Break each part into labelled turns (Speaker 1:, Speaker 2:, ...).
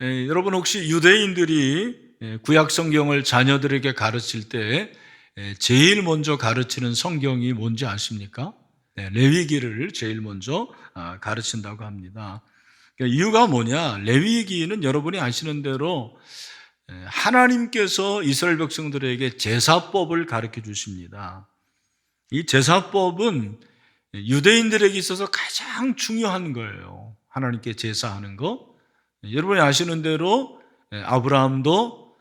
Speaker 1: 여러분 혹시 유대인들이 구약 성경을 자녀들에게 가르칠 때 제일 먼저 가르치는 성경이 뭔지 아십니까? 레위기를 제일 먼저 가르친다고 합니다. 그러니까 이유가 뭐냐? 레위기는 여러분이 아시는 대로 하나님께서 이스라엘 백성들에게 제사법을 가르쳐 주십니다. 이 제사법은 유대인들에게 있어서 가장 중요한 거예요. 하나님께 제사하는 거. 여러분이 아시는 대로 아브라함도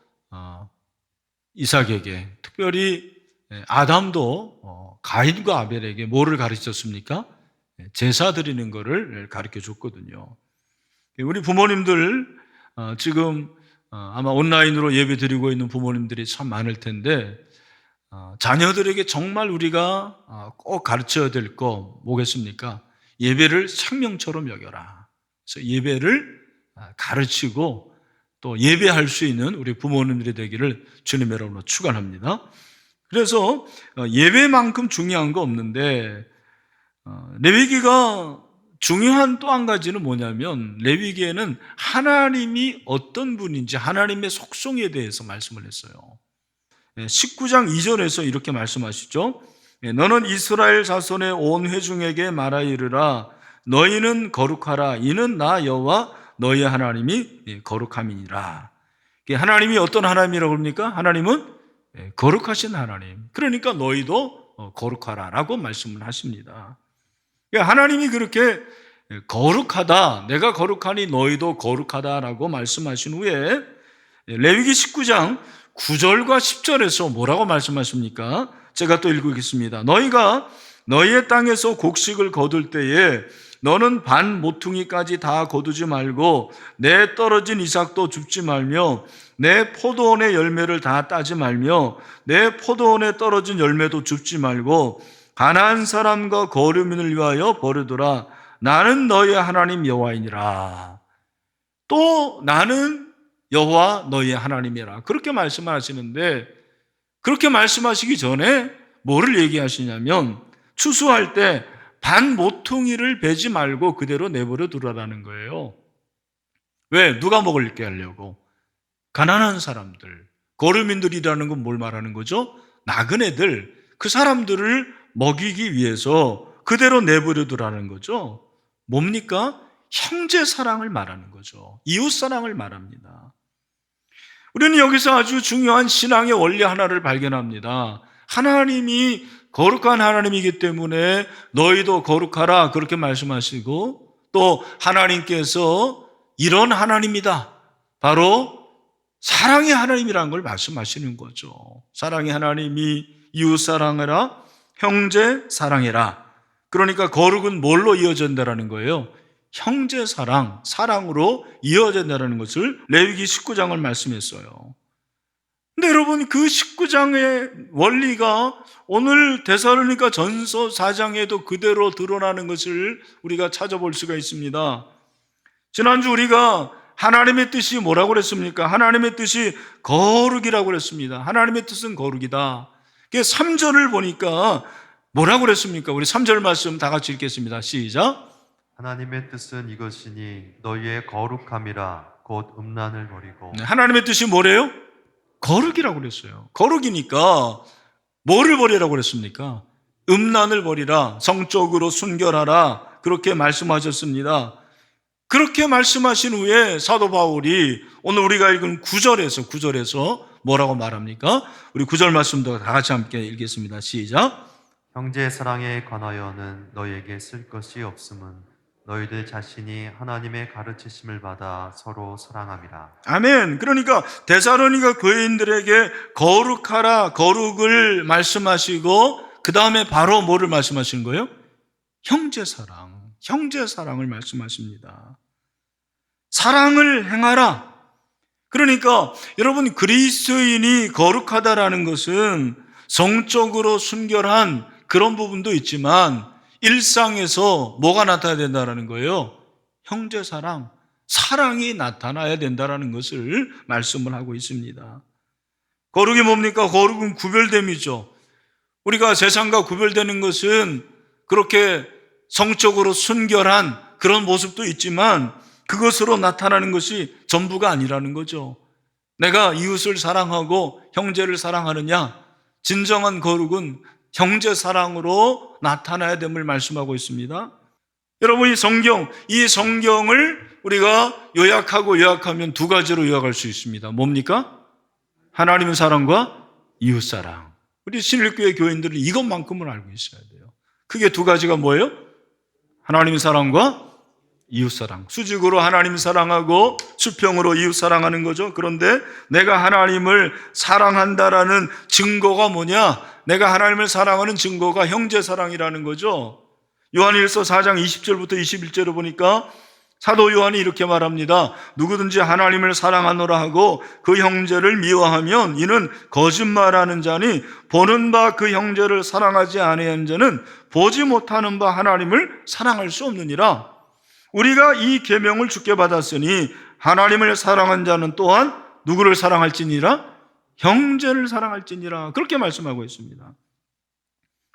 Speaker 1: 이삭에게, 특별히 아담도 가인과 아벨에게 뭐를 가르쳤습니까? 제사 드리는 거를 가르쳐 줬거든요. 우리 부모님들 지금 아마 온라인으로 예배 드리고 있는 부모님들이 참 많을 텐데 자녀들에게 정말 우리가 꼭 가르쳐야 될 거 뭐겠습니까? 예배를 생명처럼 여겨라. 그래서 예배를 가르치고 또 예배할 수 있는 우리 부모님들이 되기를 주님의 이름으로 축원합니다. 그래서 예배만큼 중요한 거 없는데 레위기가 중요한 또 한 가지는 뭐냐면 레위기에는 하나님이 어떤 분인지 하나님의 속성에 대해서 말씀을 했어요. 19장 2절에서 이렇게 말씀하시죠. 너는 이스라엘 자손의 온 회중에게 말하 이르라. 너희는 거룩하라. 이는 나 여호와 너희 하나님이 거룩함이니라. 하나님이 어떤 하나님이라고 합니까? 하나님은 거룩하신 하나님. 그러니까 너희도 거룩하라 라고 말씀을 하십니다. 하나님이 그렇게 거룩하다, 내가 거룩하니 너희도 거룩하다라고 말씀하신 후에 레위기 19장 9절과 10절에서 뭐라고 말씀하십니까? 제가 또 읽겠습니다. 너희가 너희의 땅에서 곡식을 거둘 때에 너는 반 모퉁이까지 다 거두지 말고 내 떨어진 이삭도 줍지 말며 내 포도원의 열매를 다 따지 말며 내 포도원에 떨어진 열매도 줍지 말고 가나안 사람과 거류민을 위하여 버려두라. 나는 너희 하나님 여호와이니라. 또 나는 여호와 너희 하나님이라. 그렇게 말씀하시는데 그렇게 말씀하시기 전에 뭐를 얘기하시냐면 추수할 때 반 모퉁이를 베지 말고 그대로 내버려 두라라는 거예요. 왜? 누가 먹을게 하려고? 가난한 사람들, 거류민들이라는 건 뭘 말하는 거죠? 나그네들, 그 사람들을 먹이기 위해서 그대로 내버려 두라는 거죠. 뭡니까? 형제 사랑을 말하는 거죠. 이웃 사랑을 말합니다. 우리는 여기서 아주 중요한 신앙의 원리 하나를 발견합니다. 하나님이 거룩한 하나님이기 때문에 너희도 거룩하라 그렇게 말씀하시고 또 하나님께서 이런 하나님이다. 바로 사랑의 하나님이라는 걸 말씀하시는 거죠. 사랑의 하나님이 이웃 사랑해라, 형제 사랑해라. 그러니까 거룩은 뭘로 이어진다라는 거예요? 형제 사랑, 사랑으로 이어진다는 것을 레위기 19장을 말씀했어요. 근데 여러분 그 19장의 원리가 오늘 데살로니가 전서 4장에도 그대로 드러나는 것을 우리가 찾아볼 수가 있습니다. 지난주 우리가 하나님의 뜻이 뭐라고 그랬습니까? 하나님의 뜻이 거룩이라고 그랬습니다. 하나님의 뜻은 거룩이다. 3절을 보니까 뭐라고 그랬습니까? 우리 3절 말씀 다 같이 읽겠습니다. 시작.
Speaker 2: 하나님의 뜻은 이것이니 너희의 거룩함이라 곧 음란을 버리고.
Speaker 1: 하나님의 뜻이 뭐래요? 거룩이라고 그랬어요. 거룩이니까 뭐를 버리라고 그랬습니까? 음란을 버리라, 성적으로 순결하라 그렇게 말씀하셨습니다. 그렇게 말씀하신 후에 사도 바울이 오늘 우리가 읽은 9절에서 뭐라고 말합니까? 우리 9절 말씀도 다 같이 함께 읽겠습니다. 시작.
Speaker 2: 형제 사랑에 관하여는 너희에게 쓸 것이 없음은 너희들 자신이 하나님의 가르치심을 받아 서로 사랑함이라.
Speaker 1: 아멘. 그러니까 데살로니가 교인들에게 거룩하라, 거룩을 말씀하시고 그 다음에 바로 뭐를 말씀하시는 거예요? 형제 사랑을 말씀하십니다. 사랑을 행하라. 그러니까 여러분 그리스도인이 거룩하다라는 것은 성적으로 순결한 그런 부분도 있지만 일상에서 뭐가 나타나야 된다는 거예요? 형제 사랑, 사랑이 나타나야 된다는 것을 말씀을 하고 있습니다. 거룩이 뭡니까? 거룩은 구별됨이죠. 우리가 세상과 구별되는 것은 그렇게 성적으로 순결한 그런 모습도 있지만 그것으로 나타나는 것이 전부가 아니라는 거죠. 내가 이웃을 사랑하고 형제를 사랑하느냐? 진정한 거룩은 형제 사랑으로 나타나야 됨을 말씀하고 있습니다. 여러분, 이 성경을 우리가 요약하면 두 가지로 요약할 수 있습니다. 뭡니까? 하나님의 사랑과 이웃 사랑. 우리 신일교회 교인들은 이것만큼은 알고 있어야 돼요. 그게 두 가지가 뭐예요? 하나님의 사랑과 이웃 사랑. 수직으로 하나님 사랑하고 수평으로 이웃 사랑하는 거죠. 그런데 내가 하나님을 사랑한다라는 증거가 뭐냐? 내가 하나님을 사랑하는 증거가 형제 사랑이라는 거죠. 요한일서 4장 20절부터 21절을 보니까 사도 요한이 이렇게 말합니다. 누구든지 하나님을 사랑하노라 하고 그 형제를 미워하면 이는 거짓말하는 자니 보는 바 그 형제를 사랑하지 아니한 자는 보지 못하는 바 하나님을 사랑할 수 없느니라. 우리가 이 계명을 주께 받았으니 하나님을 사랑한 자는 또한 누구를 사랑할지니라? 형제를 사랑할지니라. 그렇게 말씀하고 있습니다.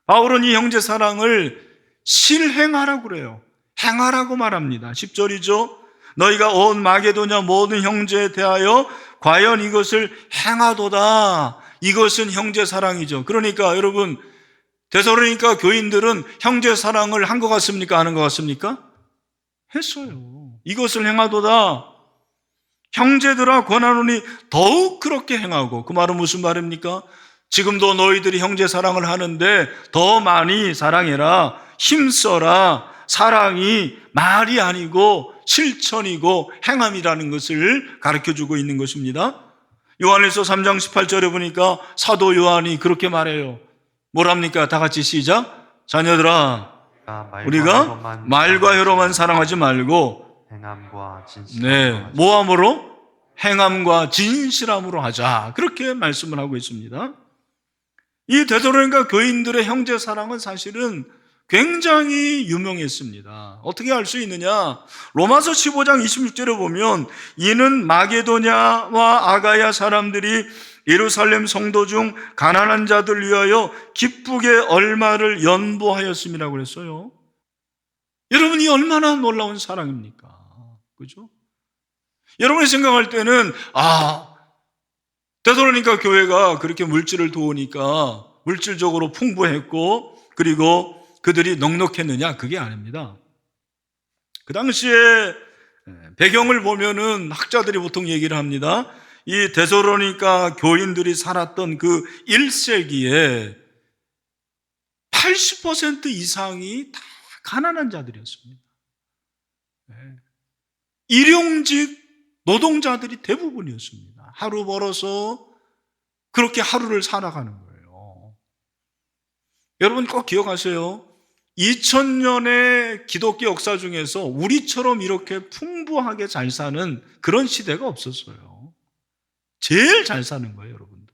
Speaker 1: 바울은 이 형제 사랑을 실행하라고 그래요. 행하라고 말합니다. 10절이죠. 너희가 온 마게도냐 모든 형제에 대하여 과연 이것을 행하도다. 이것은 형제 사랑이죠. 그러니까 여러분, 데살로니가 교인들은 형제 사랑을 한 것 같습니까? 안 한 것 같습니까? 했어요. 이것을 행하도다. 형제들아 권하노니 더욱 그렇게 행하고. 그 말은 무슨 말입니까? 지금도 너희들이 형제 사랑을 하는데 더 많이 사랑해라. 힘써라. 사랑이 말이 아니고 실천이고 행함이라는 것을 가르쳐주고 있는 것입니다. 요한일서 3장 18절에 보니까 사도 요한이 그렇게 말해요. 뭐랍니까? 다 같이 시작. 자녀들아, 우리가 말과 혀로만 사랑하지 말고
Speaker 2: 행함과 진실함으로 하자.
Speaker 1: 모함으로 행함과 진실함으로 하자. 그렇게 말씀을 하고 있습니다. 이 데살로니가 교인들의 형제 사랑은 사실은 굉장히 유명했습니다. 어떻게 알 수 있느냐? 로마서 15장 26절에 보면 이는 마게도냐와 아가야 사람들이 예루살렘 성도 중 가난한 자들 위하여 기쁘게 얼마를 연보하였음이라고 그랬어요. 여러분이 얼마나 놀라운 사랑입니까? 그죠? 여러분이 생각할 때는 데살로니가 교회가 그렇게 물질을 도우니까 물질적으로 풍부했고 그리고 그들이 넉넉했느냐? 그게 아닙니다. 그 당시에 배경을 보면은 학자들이 보통 얘기를 합니다. 이 데살로니가 교인들이 살았던 그 1세기에 80% 이상이 다 가난한 자들이었습니다. 일용직 노동자들이 대부분이었습니다. 하루 벌어서 그렇게 하루를 살아가는 거예요. 여러분 꼭 기억하세요. 2000년의 기독교 역사 중에서 우리처럼 이렇게 풍부하게 잘 사는 그런 시대가 없었어요. 제일 잘 사는 거예요, 여러분들.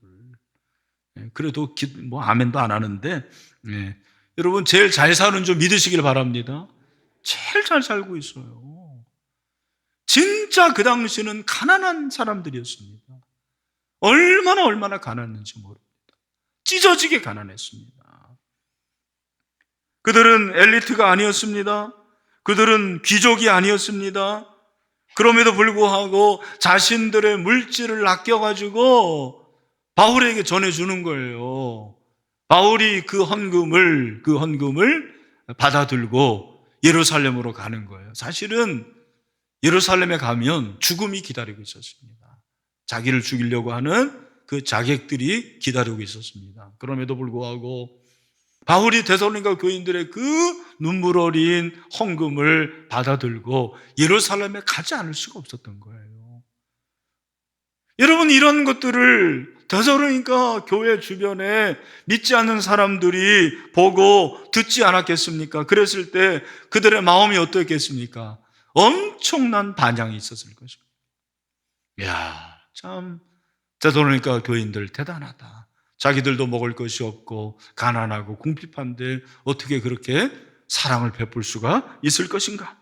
Speaker 1: 그래도 아멘도 안 하는데, 여러분 제일 잘 사는 줄 믿으시길 바랍니다. 제일 잘 살고 있어요. 진짜 그 당시는 가난한 사람들이었습니다. 얼마나 가난했는지 모릅니다. 찢어지게 가난했습니다. 그들은 엘리트가 아니었습니다. 그들은 귀족이 아니었습니다. 그럼에도 불구하고 자신들의 물질을 아껴가지고 바울에게 전해주는 거예요. 바울이 그 헌금을 받아들고 예루살렘으로 가는 거예요. 사실은 예루살렘에 가면 죽음이 기다리고 있었습니다. 자기를 죽이려고 하는 그 자객들이 기다리고 있었습니다. 그럼에도 불구하고 바울이 데살로니가 교인들의 그 눈물 어린 헌금을 받아들고 예루살렘에 가지 않을 수가 없었던 거예요. 여러분, 이런 것들을 데살로니가 교회 주변에 믿지 않는 사람들이 보고 듣지 않았겠습니까? 그랬을 때 그들의 마음이 어떻겠습니까? 엄청난 반향이 있었을 것입니다. 이야, 참 데살로니가 교인들 대단하다. 자기들도 먹을 것이 없고 가난하고 궁핍한데 어떻게 그렇게 사랑을 베풀 수가 있을 것인가?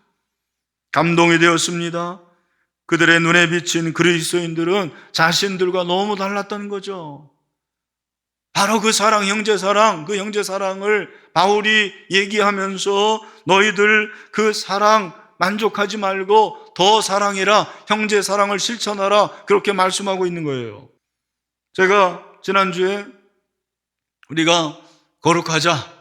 Speaker 1: 감동이 되었습니다. 그들의 눈에 비친 그리스도인들은 자신들과 너무 달랐던 거죠. 바로 그 사랑, 형제 사랑, 그 형제 사랑을 바울이 얘기하면서 너희들 그 사랑 만족하지 말고 더 사랑해라, 형제 사랑을 실천하라, 그렇게 말씀하고 있는 거예요. 제가 지난주에 우리가 거룩하자,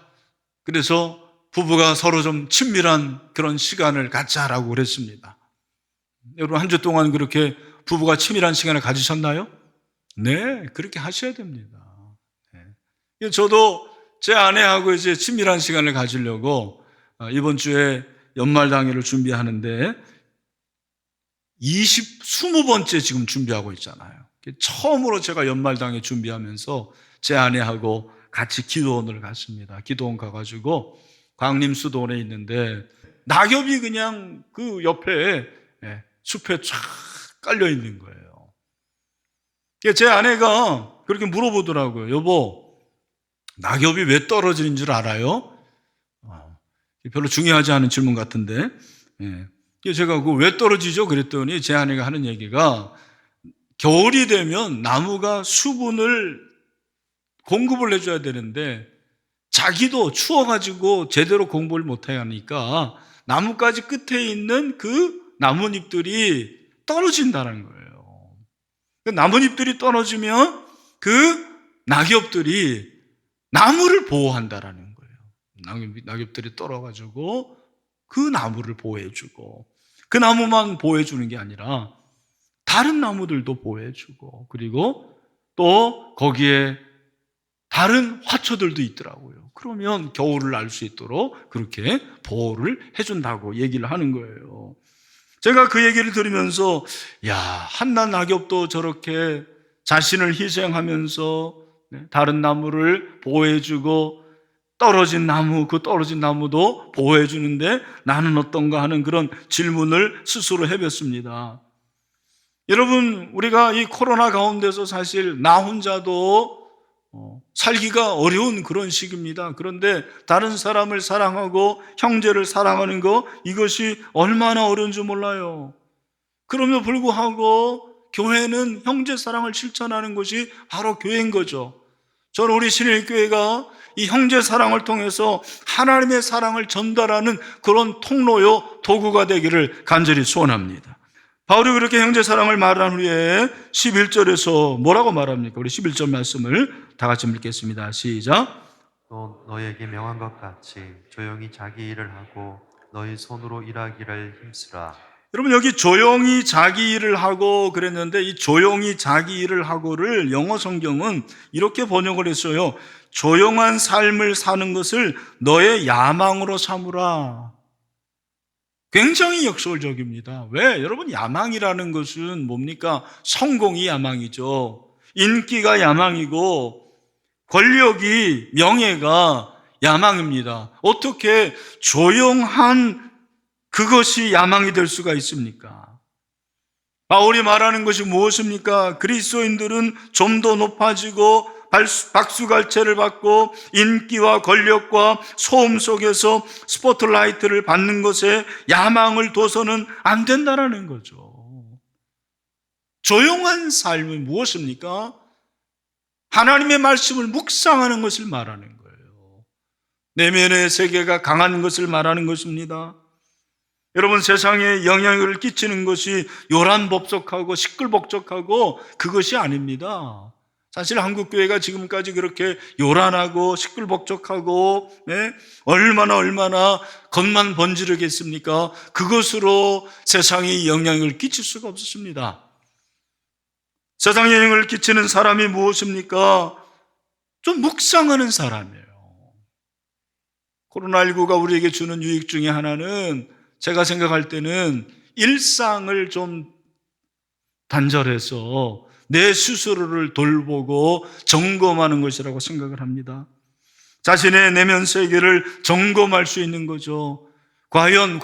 Speaker 1: 그래서 부부가 서로 좀 친밀한 그런 시간을 갖자라고 그랬습니다. 여러분, 한 주 동안 그렇게 부부가 친밀한 시간을 가지셨나요? 네, 그렇게 하셔야 됩니다. 네. 저도 제 아내하고 이제 친밀한 시간을 가지려고 이번 주에 연말당회를 준비하는데 20번째 지금 준비하고 있잖아요. 처음으로 제가 연말당회 준비하면서 제 아내하고 같이 기도원을 갔습니다. 기도원 가가지고 광림수도원에 있는데 낙엽이 그냥 그 옆에 숲에 쫙 깔려 있는 거예요. 제 아내가 그렇게 물어보더라고요. 여보, 낙엽이 왜 떨어지는 줄 알아요? 별로 중요하지 않은 질문 같은데, 제가 그 왜 떨어지죠? 그랬더니 제 아내가 하는 얘기가, 겨울이 되면 나무가 수분을 공급을 해줘야 되는데 자기도 추워가지고 제대로 공부를 못해 하니까 나뭇가지 끝에 있는 그 나뭇잎들이 떨어진다는 거예요. 나뭇잎들이 떨어지면 그 낙엽들이 나무를 보호한다라는 거예요. 낙엽들이 떨어가지고 그 나무를 보호해주고, 그 나무만 보호해주는 게 아니라 다른 나무들도 보호해주고, 그리고 또 거기에 다른 화초들도 있더라고요. 그러면 겨울을 알 수 있도록 그렇게 보호를 해준다고 얘기를 하는 거예요. 제가 그 얘기를 들으면서, 야, 한낱 낙엽도 저렇게 자신을 희생하면서 다른 나무를 보호해주고, 떨어진 나무, 그 떨어진 나무도 보호해주는데 나는 어떤가 하는 그런 질문을 스스로 해봤습니다. 여러분, 우리가 이 코로나 가운데서 사실 나 혼자도 살기가 어려운 그런 시기입니다. 그런데 다른 사람을 사랑하고 형제를 사랑하는 거, 이것이 얼마나 어려운 줄 몰라요. 그럼에도 불구하고 교회는 형제 사랑을 실천하는 것이 바로 교회인 거죠. 저는 우리 신일교회가 이 형제 사랑을 통해서 하나님의 사랑을 전달하는 그런 통로요, 도구가 되기를 간절히 소원합니다. 바울이 그렇게 형제 사랑을 말한 후에 11절에서 뭐라고 말합니까? 우리 11절 말씀을 다 같이 읽겠습니다. 시작.
Speaker 2: 또 너에게 명한 것 같이 조용히 자기 일을 하고 너희 손으로 일하기를 힘쓰라.
Speaker 1: 여러분, 여기 조용히 자기 일을 하고 그랬는데, 이 조용히 자기 일을 하고를 영어 성경은 이렇게 번역을 했어요. 조용한 삶을 사는 것을 너의 야망으로 삼으라. 굉장히 역설적입니다. 왜? 여러분, 야망이라는 것은 뭡니까? 성공이 야망이죠. 인기가 야망이고 권력이, 명예가 야망입니다. 어떻게 조용한 그것이 야망이 될 수가 있습니까? 바울이 말하는 것이 무엇입니까? 그리스도인들은 좀 더 높아지고 박수갈채를 받고 인기와 권력과 소음 속에서 스포트라이트를 받는 것에 야망을 둬서는 안 된다는 거죠. 조용한 삶은 무엇입니까? 하나님의 말씀을 묵상하는 것을 말하는 거예요. 내면의 세계가 강한 것을 말하는 것입니다. 여러분, 세상에 영향을 끼치는 것이 요란법석하고 시끌벅적하고 그것이 아닙니다. 사실 한국교회가 지금까지 그렇게 요란하고 시끌벅적하고 얼마나 겉만 번지르겠습니까? 그것으로 세상에 영향을 끼칠 수가 없었습니다. 세상에 영향을 끼치는 사람이 무엇입니까? 좀 묵상하는 사람이에요. 코로나19가 우리에게 주는 유익 중에 하나는, 제가 생각할 때는 일상을 좀 단절해서 내 스스로를 돌보고 점검하는 것이라고 생각을 합니다. 자신의 내면 세계를 점검할 수 있는 거죠. 과연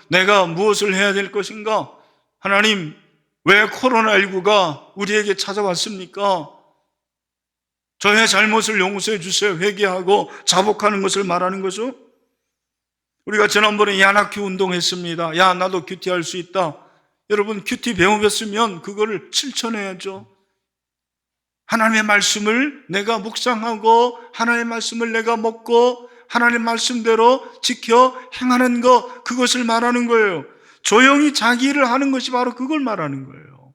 Speaker 1: 내가 무엇을 해야 될 것인가? 하나님, 왜 코로나19가 우리에게 찾아왔습니까? 저의 잘못을 용서해 주세요. 회개하고 자복하는 것을 말하는 거죠. 우리가 지난번에 야나큐 운동했습니다. 야, 나도 큐티 할 수 있다. 여러분, 큐티 배우셨으면 그거를 실천해야죠. 하나님의 말씀을 내가 묵상하고 하나님의 말씀을 내가 먹고 하나님 말씀대로 지켜 행하는 것, 그것을 말하는 거예요. 조용히 자기 일을 하는 것이 바로 그걸 말하는 거예요.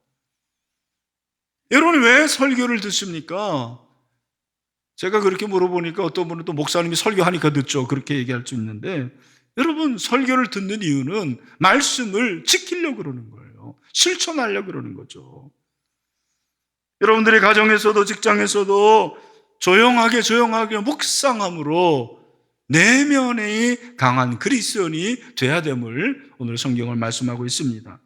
Speaker 1: 여러분, 왜 설교를 듣습니까? 제가 그렇게 물어보니까 어떤 분은 또 목사님이 설교하니까 듣죠, 그렇게 얘기할 수 있는데, 여러분, 설교를 듣는 이유는 말씀을 지키려고 그러는 거예요. 실천하려고 그러는 거죠. 여러분들의 가정에서도 직장에서도 조용하게 묵상함으로 내면의 강한 그리스도인이 돼야 됨을 오늘 성경을 말씀하고 있습니다.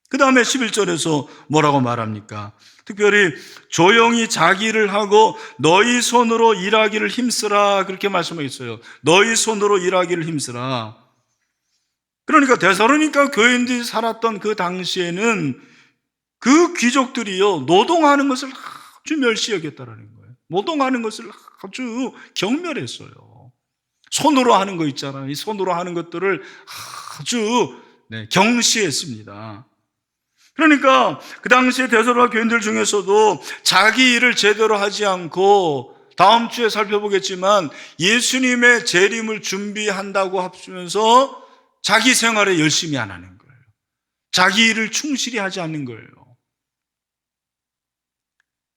Speaker 1: 그 다음에 11절에서 뭐라고 말합니까? 특별히 조용히 자기 일을 하고 너희 손으로 일하기를 힘쓰라, 그렇게 말씀하고 있어요. 너희 손으로 일하기를 힘쓰라. 그러니까 데살로니가 교인들이 살았던 그 당시에는 그 귀족들이요, 노동하는 것을 아주 멸시 여겼다라는 거예요. 노동하는 것을 아주 경멸했어요. 손으로 하는 거 있잖아요. 이 손으로 하는 것들을 아주 경시했습니다. 그러니까 그 당시에 데살로니가 교인들 중에서도 자기 일을 제대로 하지 않고, 다음 주에 살펴보겠지만 예수님의 재림을 준비한다고 하면서 자기 생활에 열심히 안 하는 거예요. 자기 일을 충실히 하지 않는 거예요.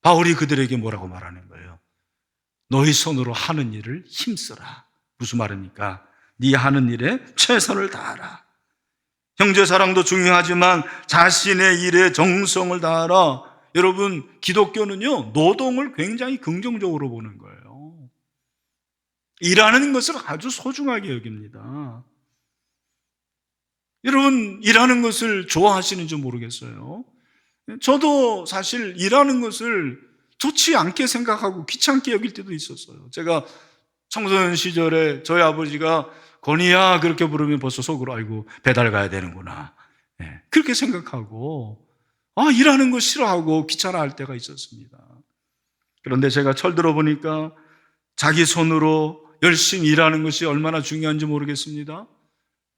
Speaker 1: 바울이 그들에게 뭐라고 말하는 거예요? 너희 손으로 하는 일을 힘쓰라. 무슨 말입니까? 네 하는 일에 최선을 다하라. 형제 사랑도 중요하지만 자신의 일에 정성을 다하라. 여러분, 기독교는요, 노동을 굉장히 긍정적으로 보는 거예요. 일하는 것을 아주 소중하게 여깁니다. 여러분, 일하는 것을 좋아하시는지 모르겠어요. 저도 사실 일하는 것을 좋지 않게 생각하고 귀찮게 여길 때도 있었어요. 제가 청소년 시절에 저희 아버지가 건이야 그렇게 부르면 벌써 속으로 아이고 배달 가야 되는구나, 그렇게 생각하고 일하는 거 싫어하고 귀찮아할 때가 있었습니다. 그런데 제가 철들어 보니까 자기 손으로 열심히 일하는 것이 얼마나 중요한지 모르겠습니다.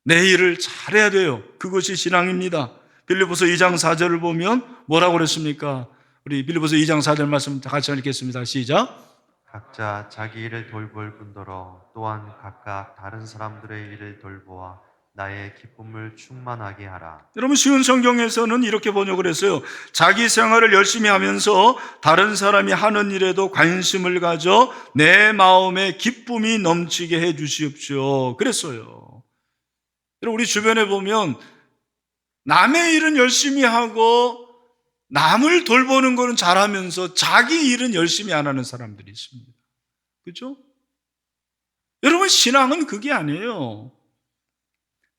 Speaker 1: 내 일을 잘해야 돼요. 그것이 신앙입니다. 빌립보서 2장 4절을 보면 뭐라고 그랬습니까? 우리 빌립보서 2장 4절 말씀 같이 읽겠습니다. 시작.
Speaker 2: 각자 자기 일을 돌볼 뿐더러 또한 각각 다른 사람들의 일을 돌보아 나의 기쁨을 충만하게 하라.
Speaker 1: 여러분, 쉬운 성경에서는 이렇게 번역을 했어요. 자기 생활을 열심히 하면서 다른 사람이 하는 일에도 관심을 가져 내 마음에 기쁨이 넘치게 해 주시옵시오, 그랬어요. 여러분, 우리 주변에 보면 남의 일은 열심히 하고 남을 돌보는 거는 잘하면서 자기 일은 열심히 안 하는 사람들이 있습니다. 그렇죠? 여러분, 신앙은 그게 아니에요.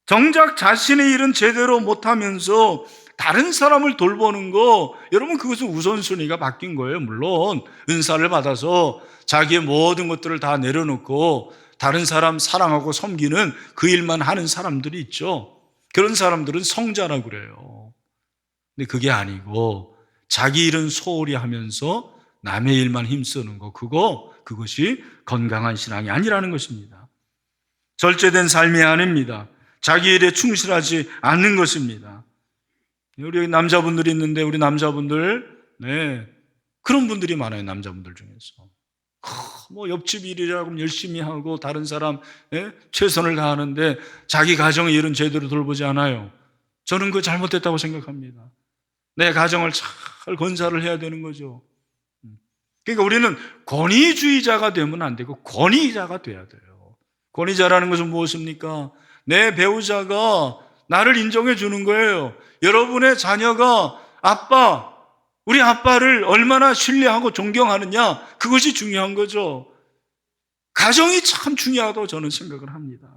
Speaker 1: 정작 자신의 일은 제대로 못하면서 다른 사람을 돌보는 거, 여러분, 그것은 우선순위가 바뀐 거예요. 물론 은사를 받아서 자기의 모든 것들을 다 내려놓고 다른 사람 사랑하고 섬기는 그 일만 하는 사람들이 있죠. 그런 사람들은 성자라고 그래요. 근데 그게 아니고 자기 일은 소홀히 하면서 남의 일만 힘쓰는 거, 그것이 건강한 신앙이 아니라는 것입니다. 절제된 삶이 아닙니다. 자기 일에 충실하지 않는 것입니다. 우리 남자분들이 있는데, 우리 남자분들, 그런 분들이 많아요. 남자분들 중에서 옆집 일이라고 열심히 하고 다른 사람 최선을 다하는데 자기 가정의 일은 제대로 돌보지 않아요. 저는 그거 잘못됐다고 생각합니다. 내 가정을 잘 건사를 해야 되는 거죠. 그러니까 우리는 권위주의자가 되면 안 되고 권위자가 돼야 돼요. 권위자라는 것은 무엇입니까? 내 배우자가 나를 인정해 주는 거예요. 여러분의 자녀가 우리 아빠를 얼마나 신뢰하고 존경하느냐, 그것이 중요한 거죠. 가정이 참 중요하다고 저는 생각을 합니다.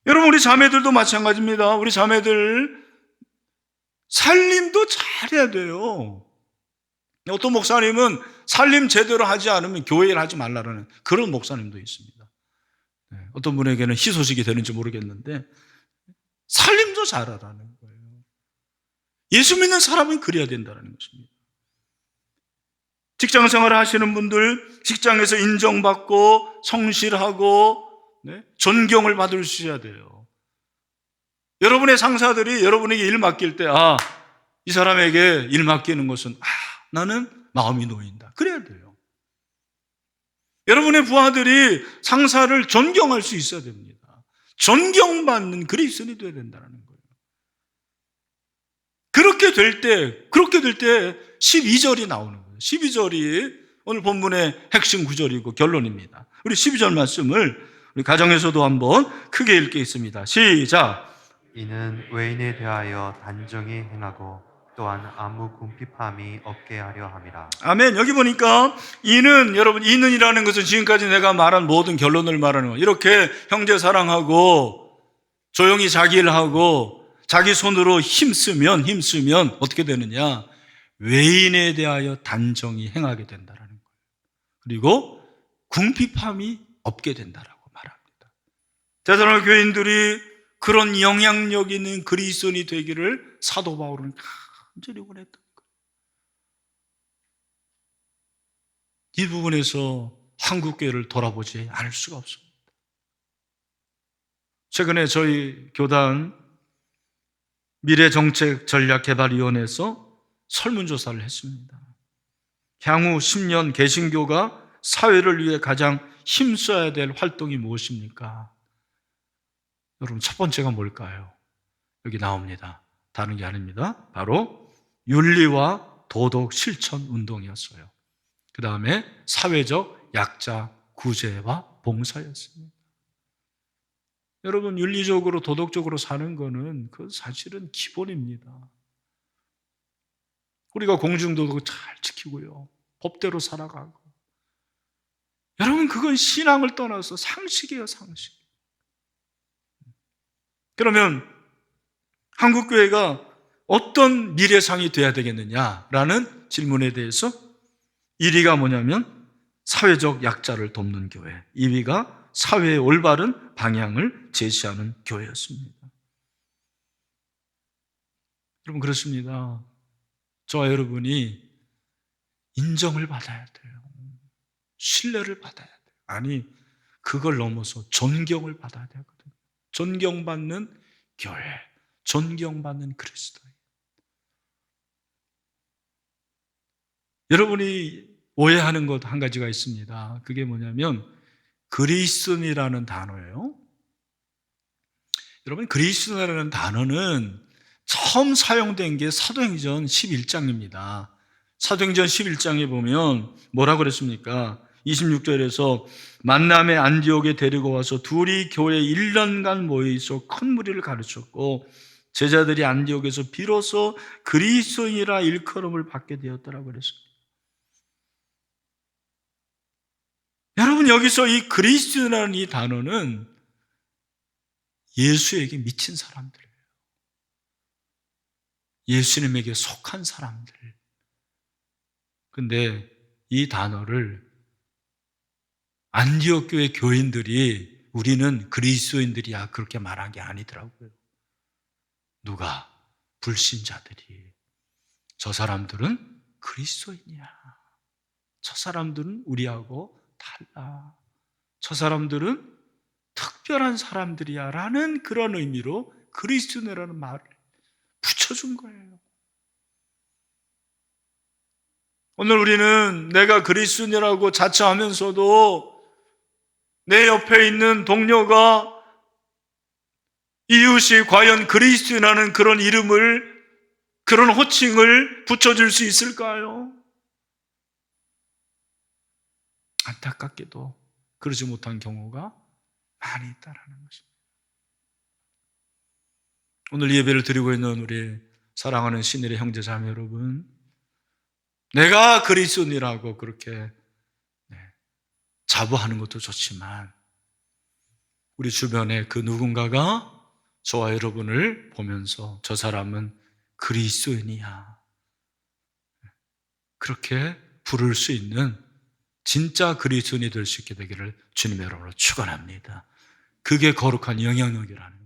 Speaker 1: 여러분, 우리 자매들도 마찬가지입니다. 우리 자매들 살림도 잘해야 돼요. 어떤 목사님은 살림 제대로 하지 않으면 교회를 하지 말라는 그런 목사님도 있습니다. 어떤 분에게는 희소식이 되는지 모르겠는데 살림도 잘하라는 거예요. 예수 믿는 사람은 그래야 된다는 것입니다. 직장 생활을 하시는 분들, 직장에서 인정받고 성실하고 존경을 받을 수 있어야 돼요. 여러분의 상사들이 여러분에게 일 맡길 때 이 사람에게 일 맡기는 것은 나는 마음이 놓인다, 그래야 돼요. 여러분의 부하들이 상사를 존경할 수 있어야 됩니다. 존경받는 그리스도인이 되어야 된다는 거예요. 그렇게 될 때 12절이 나오는 거예요. 12절이 오늘 본문의 핵심 구절이고 결론입니다. 우리 12절 말씀을 우리 가정에서도 한번 크게 읽겠습니다. 시작.
Speaker 2: 이는 외인에 대하여 단정히 행하고 또한 아무 궁핍함이 없게 하려 함이라.
Speaker 1: 아멘. 여기 보니까 여러분, 이는이라는 것은 지금까지 내가 말한 모든 결론을 말하는 거예요. 이렇게 형제 사랑하고 조용히 자기 일하고 자기 손으로 힘쓰면 어떻게 되느냐? 외인에 대하여 단정히 행하게 된다라는 거예요. 그리고 궁핍함이 없게 된다라고 말합니다. 대단한 교인들이 그런 영향력 있는 그리스도인이 되기를 사도 바울은 간절히 원했던 거예요. 이 부분에서 한국교회를 돌아보지 않을 수가 없습니다. 최근에 저희 교단 미래정책전략개발위원회에서 설문조사를 했습니다. 향후 10년 개신교가 사회를 위해 가장 힘써야 될 활동이 무엇입니까? 여러분, 첫 번째가 뭘까요? 여기 나옵니다. 다른 게 아닙니다. 바로 윤리와 도덕 실천 운동이었어요. 그 다음에 사회적 약자 구제와 봉사였습니다. 여러분, 윤리적으로 도덕적으로 사는 거는 그 사실은 기본입니다. 우리가 공중도덕 잘 지키고요, 법대로 살아가고. 여러분, 그건 신앙을 떠나서 상식이에요, 상식. 그러면 한국교회가 어떤 미래상이 돼야 되겠느냐라는 질문에 대해서 1위가 뭐냐면 사회적 약자를 돕는 교회, 2위가 사회의 올바른 방향을 제시하는 교회였습니다. 여러분, 그렇습니다. 저와 여러분이 인정을 받아야 돼요. 신뢰를 받아야 돼요. 아니, 그걸 넘어서 존경을 받아야 되거든요. 존경받는 교회, 존경받는 그리스도인. 여러분이 오해하는 것 한 가지가 있습니다. 그게 뭐냐면 그리스도인이라는 단어예요. 여러분, 그리스도인이라는 단어는 처음 사용된 게 사도행전 11장입니다. 사도행전 11장에 보면 뭐라고 그랬습니까? 26절에서 만남의 안디옥에 데리고 와서 둘이 교회에 1년간 모여있어 큰 무리를 가르쳤고 제자들이 안디옥에서 비로소 그리스도인이라 일컬음을 받게 되었다라고 그랬습니다. 여러분, 여기서 이 그리스도라는 이 단어는 예수에게 미친 사람들이에요. 예수님에게 속한 사람들. 근데 이 단어를 안디옥 교회 교인들이 우리는 그리스도인들이야 그렇게 말한 게 아니더라고요. 누가? 불신자들이. 저 사람들은 그리스도인이야. 저 사람들은 우리하고 달라. 저 사람들은 특별한 사람들이야 라는 그런 의미로 그리스도인이라는 말을 붙여준 거예요. 오늘 우리는 내가 그리스도인이라고 자처하면서도 내 옆에 있는 동료가 이웃이 과연 그리스도인이라는 그런 이름을, 그런 호칭을 붙여줄 수 있을까요? 안타깝게도 그러지 못한 경우가 많이 있다라는 것입니다. 오늘 예배를 드리고 있는 우리 사랑하는 신일의 형제자매 여러분, 내가 그리스도인이라고 그렇게 자부하는 것도 좋지만 우리 주변에 그 누군가가 저와 여러분을 보면서 저 사람은 그리스도인이야 그렇게 부를 수 있는 진짜 그리스도인이 될 수 있게 되기를 주님의 이름으로 축원합니다. 그게 거룩한 영향력이라는